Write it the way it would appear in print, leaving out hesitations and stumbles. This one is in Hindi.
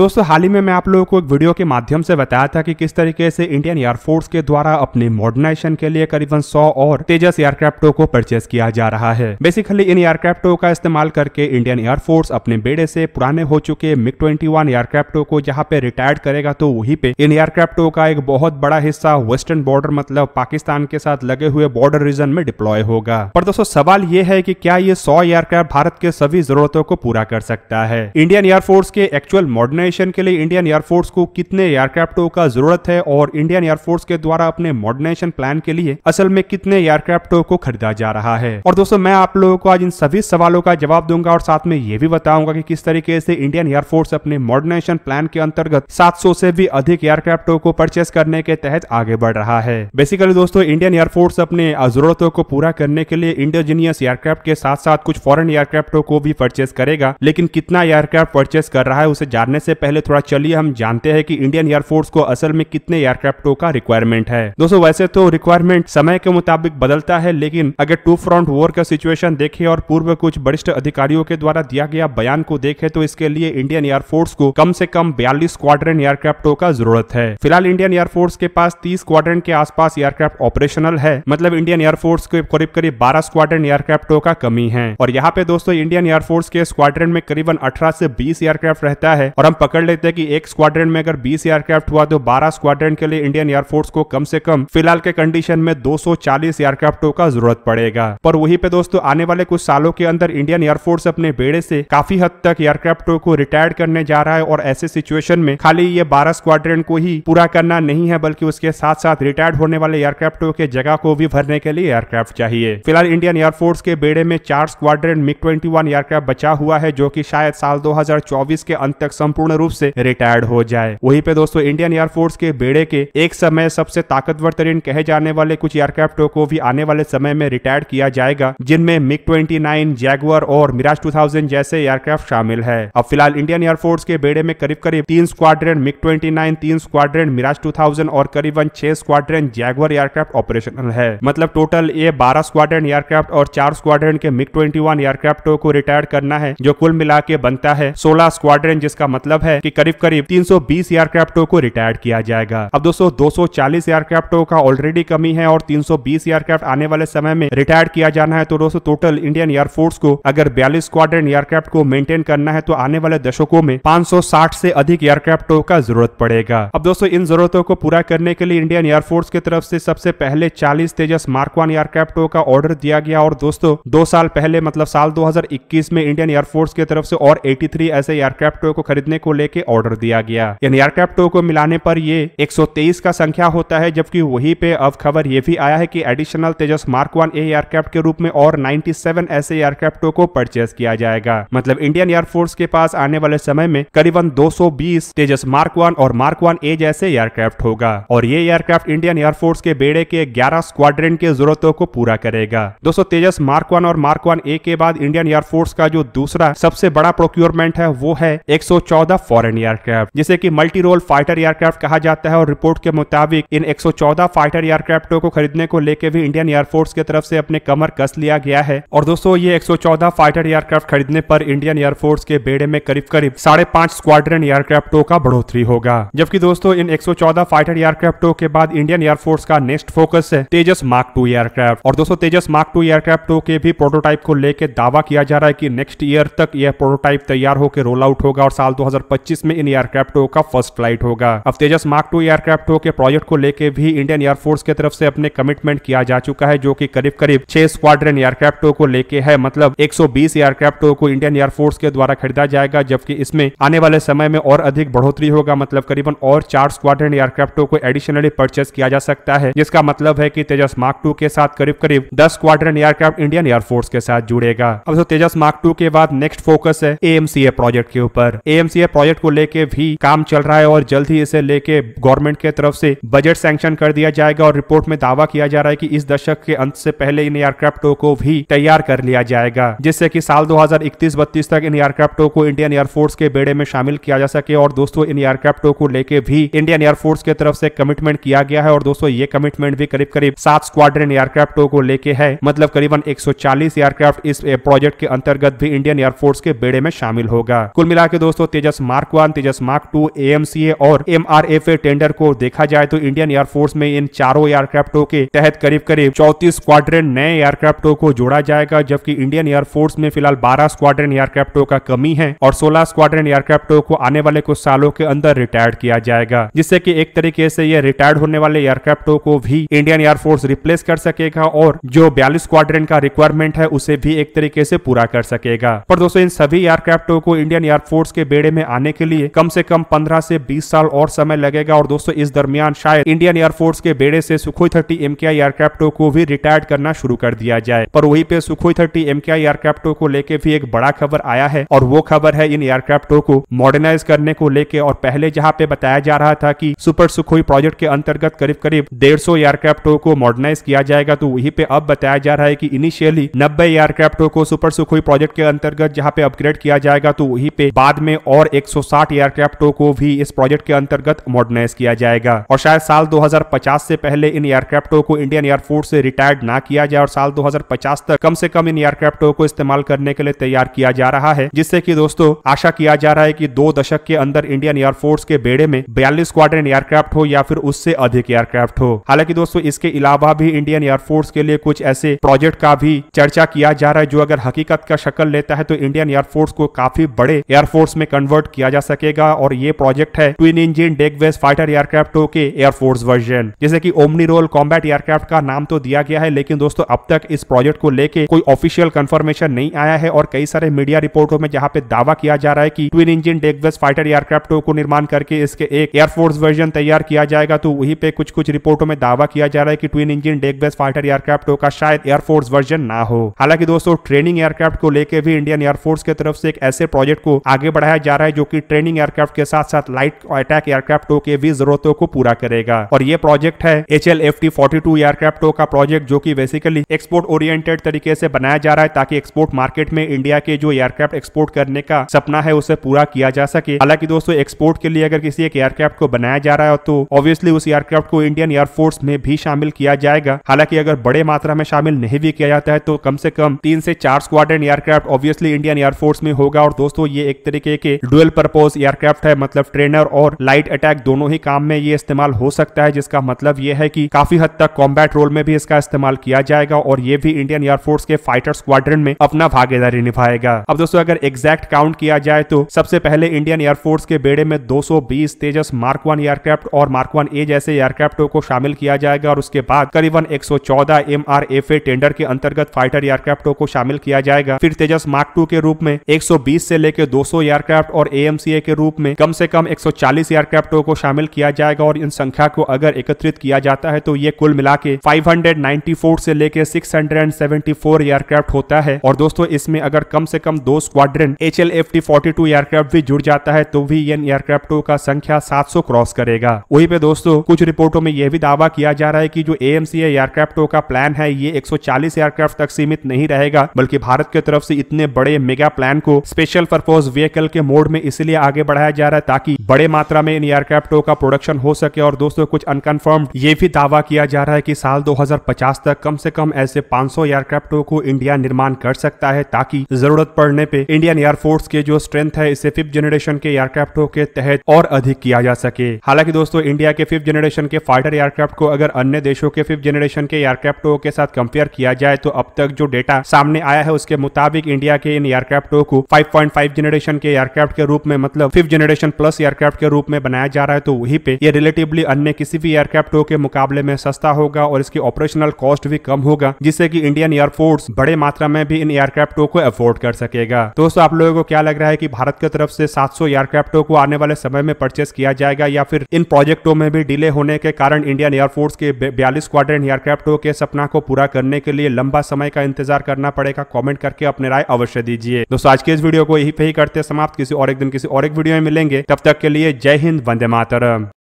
दोस्तों हाल ही में मैं आप लोगों को एक वीडियो के माध्यम से बताया था कि किस तरीके से इंडियन एयरफोर्स के द्वारा अपने मॉडर्नाइजेशन के लिए करीबन 100 और तेजस एयरक्राफ्टों को परचेस किया जा रहा है। बेसिकली इन एयरक्राफ्टों का इस्तेमाल करके इंडियन एयरफोर्स अपने बेड़े से पुराने हो चुके MiG-21 एयरक्राफ्टों को जहां पे रिटायर्ड करेगा तो वहीं पे इन एयरक्राफ्टों का एक बहुत बड़ा हिस्सा वेस्टर्न बॉर्डर मतलब पाकिस्तान के साथ लगे हुए बॉर्डर रीजन में डिप्लॉय होगा। पर दोस्तों सवाल ये है कि क्या ये 100 एयरक्राफ्ट भारत के सभी जरूरतों को पूरा कर सकता है? इंडियन एयरफोर्स के एक्चुअल मॉडर्नाइजेशन के लिए इंडियन एयरफोर्स को कितने एयरक्राफ्टों का जरूरत है और इंडियन एयरफोर्स के द्वारा अपने मॉडर्नाइजेशन प्लान के लिए असल में कितने एयरक्राफ्टों को खरीदा जा रहा है? और दोस्तों मैं आप लोगों को आज इन सभी सवालों का जवाब दूंगा और साथ में यह भी बताऊंगा कि किस तरीके से इंडियन एयरफोर्स अपने मॉडर्नाइजेशन प्लान के अंतर्गत 700 से भी अधिक एयरक्राफ्टों को परचेस करने के तहत आगे बढ़ रहा है। बेसिकली दोस्तों इंडियन एयरफोर्स अपने जरूरतों को पूरा करने के लिए इंडिजीनियस एयरक्राफ्ट के साथ साथ कुछ फॉरेन एयरक्राफ्टों को भी परचेस करेगा, लेकिन कितना एयरक्राफ्ट परचेस कर रहा है उसे जानने से पहले थोड़ा चलिए हम जानते हैं कि इंडियन एयरफोर्स को असल में कितने एयरक्राफ्टों का रिक्वायरमेंट है। दोस्तों वैसे तो रिक्वायरमेंट समय के मुताबिक बदलता है, लेकिन अगर टू फ्रंट वॉर का सिचुएशन देखें और पूर्व कुछ वरिष्ठ अधिकारियों के द्वारा दिया गया बयान को देखें तो इसके लिए इंडियन एयरफोर्स को कम से कम 42 स्क्वाड्रन एयरक्राफ्टों का जरूरत है। फिलहाल इंडियन एयरफोर्स के पास 30 स्क्वाड्रन के आसपास एयरक्राफ्ट ऑपरेशनल है, मतलब इंडियन एयरफोर्स के करीब करीब 12 स्क्वाड्रन एयरक्राफ्टों का कमी है। और यहाँ पे दोस्तों इंडियन एयरफोर्स के स्क्वाड्रन में करीबन 18 से 20 एयरक्राफ्ट रहता है और हम पकड़ लेते हैं कि एक स्क्वाड्रन में अगर 20 एयरक्राफ्ट हुआ तो 12 स्क्वाड्रन के लिए इंडियन एयरफोर्स को कम से कम फिलहाल के कंडीशन में 240 एयरक्राफ्टों का जरूरत पड़ेगा। पर वहीं पे दोस्तों आने वाले कुछ सालों के अंदर इंडियन एयरफोर्स अपने बेड़े से काफी हद तक एयरक्राफ्टों को रिटायर करने जा रहा है और ऐसे सिचुएशन में खाली ये 12 स्क्वाड्रन को ही पूरा करना नहीं है बल्कि उसके साथ साथ रिटायर्ड होने वाले एयरक्राफ्टों के जगह को भी भरने के लिए एयरक्राफ्ट चाहिए। फिलहाल इंडियन एयरफोर्स के बेड़े में 4 स्क्वाड्रन MiG-21 एयरक्राफ्ट बचा हुआ है जो कि शायद साल 2024 के अंत तक संपूर्ण रूप से रिटायर्ड हो जाए। वहीं पे दोस्तों इंडियन एयरफोर्स के बेड़े के एक समय सबसे ताकतवर तरीन कहे जाने वाले कुछ एयरक्राफ्टों को भी आने वाले समय में रिटायर्ड किया जाएगा, जिनमें MiG-29, जैगुआर और मिराज 2000 जैसे एयरक्राफ्ट शामिल है। अब फिलहाल इंडियन एयरफोर्स के बेड़े में करीब करीब 3 स्क्वाड्रन MiG-29, 3 स्क्वाड्रन मिराज 2000 और करीबन 6 स्क्वाड्रन जैगुआर एयरक्राफ्ट ऑपरेशनल है। मतलब टोटल ये 12 स्क्वाड्रन एयरक्राफ्ट और 4 स्क्वाड्रन के MiG-21 एयरक्राफ्टों को रिटायर करना है, जो कुल मिला के बनता है 16 स्क्वाड्रन, जिसका मतलब है कि करीब करीब 320 एयरक्राफ्टों को रिटायर किया जाएगा। अब दोस्तों 240 एयरक्राफ्टों का ऑलरेडी कमी है और 320 एयरक्राफ्ट आने वाले समय में रिटायर किया जाना है। तो दोस्तों टोटल इंडियन एयरफोर्स को अगर 42 स्क्वाड्रन एयरक्राफ्ट को मेंटेन करना है तो आने वाले दशकों में 560 से अधिक एयरक्राफ्टों का जरूरत पड़ेगा। अब दोस्तों इन जरूरतों को पूरा करने के लिए इंडियन एयरफोर्स की तरफ से सबसे पहले 40 तेजस मार्क 1 एयरक्राफ्टों का ऑर्डर दिया गया और दोस्तों 2 साल पहले मतलब साल 2021 में इंडियन एयरफोर्स की तरफ से और 83 ऐसे एयरक्राफ्टों को खरीदने को लेकर ऑर्डर दिया गया। इन एयरक्राफ्टों को मिलाने पर ये 123 का संख्या होता है, जबकि वहीं पे अब खबर ये भी आया है कि एडिशनल तेजस मार्क 1 ए एयरक्राफ्ट के रूप में और 97 ऐसे एयरक्राफ्टों को परचेस किया जाएगा। मतलब इंडियन एयरफोर्स के पास आने वाले समय में करीबन 220 तेजस मार्क 1 और मार्क 1 ए जैसे एयरक्राफ्ट होगा और ये एयरक्राफ्ट इंडियन एयरफोर्स के बेड़े के 11 स्क्वाड्रन के जरूरतों को पूरा करेगा। दोस्तों तेजस मार्क 1 और मार्क 1 ए के बाद इंडियन एयरफोर्स का जो दूसरा सबसे बड़ा प्रोक्योरमेंट है वो है 114 फॉरेन एयरक्राफ्ट, जिसे कि मल्टी रोल फाइटर एयरक्राफ्ट कहा जाता है। और रिपोर्ट के मुताबिक इन 114 फाइटर एयरक्राफ्टों को खरीदने को लेकर भी इंडियन एयरफोर्स की तरफ से अपने कमर कस लिया गया है। और दोस्तों ये 114 फाइटर एयरक्राफ्ट खरीदने पर इंडियन एयरफोर्स के बेड़े में करीब करीब 5.5 स्क्वाड्रन एयरक्राफ्टों का बढ़ोतरी होगा। जबकि दोस्तों इन 114 फाइटर एयरक्राफ्टों के बाद इंडियन एयरफोर्स का नेक्स्ट फोकस है तेजस मार्क 2 एयरक्राफ्ट। और दोस्तों तेजस मार्क 2 एयरक्राफ्टों के भी प्रोटोटाइप को लेकर दावा किया जा रहा है कि नेक्स्ट ईयर तक यह प्रोटोटाइप तैयार होकर रोल आउट होगा और साल 2025 में इन एयरक्राफ्टों का फर्स्ट फ्लाइट होगा। अब तेजस मार्क 2 एयरक्राफ्टों के प्रोजेक्ट को लेकर भी इंडियन एयरफोर्स की तरफ से अपने कमिटमेंट किया जा चुका है, जो कि करीब करीब 6 स्क्वाड्रन एयरक्राफ्टों को लेके है। मतलब 120 एयरक्राफ्टों को इंडियन एयरफोर्स के द्वारा खरीदा जाएगा, जबकि इसमें आने वाले समय में और अधिक बढ़ोतरी होगा। मतलब करीबन और 4 स्क्वाड्रन एयरक्राफ्टों को एडिशनली परचेस किया जा सकता है, जिसका मतलब है कि तेजस मार्क 2 के साथ करीब करीब 10 स्क्वाड्रन एयरक्राफ्ट इंडियन एयरफोर्स के साथ जुड़ेगा। अब तो तेजस मार्क 2 के बाद नेक्स्ट फोकस है AMCA प्रोजेक्ट के ऊपर। AMCA प्रोजेक्ट को लेके भी काम चल रहा है और जल्द ही इसे लेके गवर्नमेंट के तरफ से बजट सैंक्शन कर दिया जाएगा और रिपोर्ट में दावा किया जा रहा है कि इस दशक के अंत से पहले इन एयरक्राफ्टों को भी तैयार कर लिया जाएगा, जिससे कि साल 2031-32 तक इन एयरक्राफ्टों को इंडियन एयरफोर्स के बेड़े में शामिल किया जा सके। और दोस्तों इन एयरक्राफ्टों को लेके भी इंडियन एयरफोर्स की तरफ से कमिटमेंट किया गया है और दोस्तों ये कमिटमेंट भी करीब करीब 7 स्क्वाड्रन एयरक्राफ्टों को लेके है। मतलब करीबन 140 एयरक्राफ्ट इस प्रोजेक्ट के अंतर्गत भी इंडियन एयरफोर्स के बेड़े में शामिल होगा। कुल मिलाकर दोस्तों तेजस मार्क 1, तेजस मार्क 2, AMCA और MRFA टेंडर को देखा जाए तो इंडियन एयरफोर्स में इन चारों एयरक्राफ्टों के तहत करीब करीब 34 स्क्वाड्रन नए एयरक्राफ्टों को जोड़ा जाएगा, जबकि इंडियन एयरफोर्स में फिलहाल 12 स्क्वाड्रन एयरक्राफ्टों का कमी है और 16 स्क्वाड्रन एयरक्राफ्टों को आने वाले कुछ सालों के अंदर रिटायर्ड किया जाएगा, जिससे कि एक तरीके से ये रिटायर्ड होने वाले एयरक्राफ्टों को भी इंडियन एयरफोर्स रिप्लेस कर सकेगा और जो 42 स्क्वाड्रन का रिक्वायरमेंट है उसे भी एक तरीके से पूरा कर सकेगा। पर दोस्तों इन सभी एयरक्राफ्टों को इंडियन एयरफोर्स के बेड़े में आने के लिए कम से कम 15 से 20 साल और समय लगेगा और दोस्तों इस दरमियान शायद इंडियन एयरफोर्स के बेड़े से सुखोई 30 MKI एयरक्राफ्टों को भी रिटायर्ड करना शुरू कर दिया जाए। पर वहीं पे सुखोई 30 MKI एयरक्राफ्टों को लेके भी एक बड़ा खबर आया है और वो खबर है इन एयरक्राफ्टों को मॉडर्नाइज करने को लेके। और पहले जहां पे बताया जा रहा था कि सुपर सुखोई प्रोजेक्ट के अंतर्गत करीब करीब 150 एयरक्राफ्टों को मॉडर्नाइज किया जाएगा, तो वहीं पे अब बताया जा रहा है कि इनिशियली 90 एयरक्राफ्टों को सुपर सुखोई प्रोजेक्ट के अंतर्गत जहां पे अपग्रेड किया जाएगा, तो वहीं पे बाद में और 160 एयरक्राफ्टों को भी इस प्रोजेक्ट के अंतर्गत मॉडर्नाइज किया जाएगा और शायद साल 2050 से पहले इन एयरक्राफ्टों को इंडियन एयरफोर्स से रिटायर्ड ना किया जाए और साल 2050 तक कम से कम इन एयरक्राफ्टों को इस्तेमाल करने के लिए तैयार किया जा रहा है, जिससे कि दोस्तों आशा किया जा रहा है कि 2 दशक के अंदर इंडियन एयरफोर्स के बेड़े में 42 स्क्वाड्रन एयरक्राफ्ट हो या फिर उससे अधिक एयरक्राफ्ट हो। हालांकि दोस्तों इसके अलावा भी इंडियन एयरफोर्स के लिए कुछ ऐसे प्रोजेक्ट का भी चर्चा किया जा रहा है जो अगर हकीकत का शक्ल लेता है तो इंडियन एयरफोर्स को काफी बड़े एयरफोर्स में कन्वर्ट किया जा सकेगा। और ये प्रोजेक्ट है twin engine deck based fighter एयरक्राफ्टों के एयरफोर्स वर्जन, जैसे कि ओमनी रोल कॉम्बैट एयरक्राफ्ट का नाम तो दिया गया है, लेकिन दोस्तों अब तक इस प्रोजेक्ट को लेके कोई ऑफिशियल कंफर्मेशन नहीं आया है और कई सारे मीडिया रिपोर्टों में जहां पे दावा किया जा रहा है कि twin engine deck based fighter एयरक्राफ्टों को निर्माण करके इसके एक एयरफोर्स वर्जन तैयार किया जाएगा, तो वहीं पे कुछ रिपोर्टों में दावा किया जा रहा है कि twin engine deck based fighter एयरक्राफ्टों का शायद एयरफोर्स वर्जन ना हो। हालांकि दोस्तों ट्रेनिंग एयरक्राफ्ट को लेके भी इंडियन एयरफोर्स की तरफ से एक ऐसे प्रोजेक्ट को आगे बढ़ाया जा रहा है जो कि ट्रेनिंग एयरक्राफ्ट के साथ साथ लाइट अटैक एयरक्राफ्टों के भी जरूरतों को पूरा करेगा। और ये प्रोजेक्ट है HLFT-42 एयरक्राफ्टों का प्रोजेक्ट, जो कि बेसिकली एक्सपोर्ट ओरिएंटेड तरीके से बनाया जा रहा है ताकि एक्सपोर्ट मार्केट में इंडिया के जो एयरक्राफ्ट एक्सपोर्ट करने का सपना है उसे पूरा किया जा सके। हालांकि दोस्तों एक्सपोर्ट के लिए अगर किसी एक एयरक्राफ्ट को बनाया जा रहा है तो ऑब्वियसली उस एयरक्राफ्ट को इंडियन एयरफोर्स में भी शामिल किया जाएगा। हालांकि अगर बड़े मात्रा में शामिल नहीं भी किया जाता है तो कम से कम 3 से 4 squadron aircraft obviously Indian air force में होगा। और दोस्तों ये एक तरीके के डुअल पर्पस एयरक्राफ्ट है, मतलब ट्रेनर और लाइट अटैक दोनों ही काम में ये इस्तेमाल हो सकता है, जिसका मतलब ये है कि काफी हद तक कॉम्बैट रोल में भी इसका इस्तेमाल किया जाएगा और ये भी इंडियन एयरफोर्स के फाइटर स्क्वाड्रन में अपना भागीदारी निभाएगा। अब दोस्तों अगर एग्जैक्ट काउंट किया जाए तो सबसे पहले इंडियन एयरफोर्स के बेड़े में 220 तेजस मार्क 1 एयरक्राफ्ट और मार्क 1A जैसे एयरक्राफ्टों को शामिल किया जाएगा और उसके बाद करीबन 114 MRFA टेंडर के अंतर्गत फाइटर एयरक्राफ्टों को शामिल किया जाएगा। फिर तेजस मार्क 2 के रूप में 120 से लेकर 200 एयरक्राफ्ट और AMCA के रूप में कम से कम 140 एयरक्राफ्टों को शामिल किया जाएगा और इन संख्या को अगर एकत्रित किया जाता है तो ये कुल मिला के 594 से लेकर 674 एयरक्राफ्ट होता है। और दोस्तों इसमें अगर कम से कम 2 स्क्वाड्रन HLFT-42 एयरक्राफ्ट भी जुड़ जाता है तो भी इन एयरक्राफ्टों का संख्या 700 क्रॉस करेगा। वहीं पे दोस्तों कुछ रिपोर्टों में यह भी दावा किया जा रहा है कि जो AMCA एयरक्राफ्टों का प्लान है ये 140 एयरक्राफ्ट तक सीमित नहीं रहेगा, बल्कि भारत की तरफ से इतने बड़े मेगा प्लान को स्पेशल पर्पस व्हीकल के मोड में इसलिए आगे बढ़ाया जा रहा है ताकि बड़े मात्रा में इन एयरक्राफ्टों का प्रोडक्शन हो सके। और दोस्तों कुछ अनकंफर्म्ड ये भी दावा किया जा रहा है कि साल 2050 तक कम से कम ऐसे 500 एयरक्राफ्टों को इंडिया निर्माण कर सकता है ताकि जरूरत पड़ने पे इंडियन एयरफोर्स के जो स्ट्रेंथ है इसे 5th जनरेशन के एयरक्राफ्टों के तहत और अधिक किया जा सके। हालांकि दोस्तों इंडिया के 5th जनरेशन के फाइटर एयरक्राफ्ट को अगर अन्य देशों के 5th जनरेशन के एयरक्राफ्टों के साथ कंपेयर किया जाए तो अब तक जो डेटा सामने आया है उसके मुताबिक इंडिया के इन एयरक्राफ्टों को 5.5 जनरेशन के एयरक्राफ्ट के रूप में, मतलब 5th जनरेशन प्लस एयरक्राफ्ट के रूप में बनाया जा रहा है, तो वहीं पे ये रिलेटिवली अन्य किसी भी एयरक्राफ्टों के मुकाबले में सस्ता होगा और इसकी ऑपरेशनल कॉस्ट भी कम होगा, जिससे कि इंडियन एयरफोर्स बड़े मात्रा में भी इन एयरक्राफ्टों को अफोर्ड कर सकेगा। दोस्तों आप लोगों को क्या लग रहा है कि भारत की तरफ से 700 एयरक्राफ्टों को आने वाले समय में परचेस किया जाएगा या फिर इन प्रोजेक्टों में भी डिले होने के कारण इंडियन एयरफोर्स के 42 स्क्वाड्रन एयरक्राफ्टों के सपना को पूरा करने के लिए लंबा समय का इंतजार करना पड़ेगा? कमेंट करके अपने राय अवश्य दीजिए। दोस्तों आज के इस वीडियो को यही पे ही करते समाप्त, किसी और एक दिन किसी और एक वीडियो में मिलेंगे, तब तक के लिए जय हिंद, वंदे मातरम।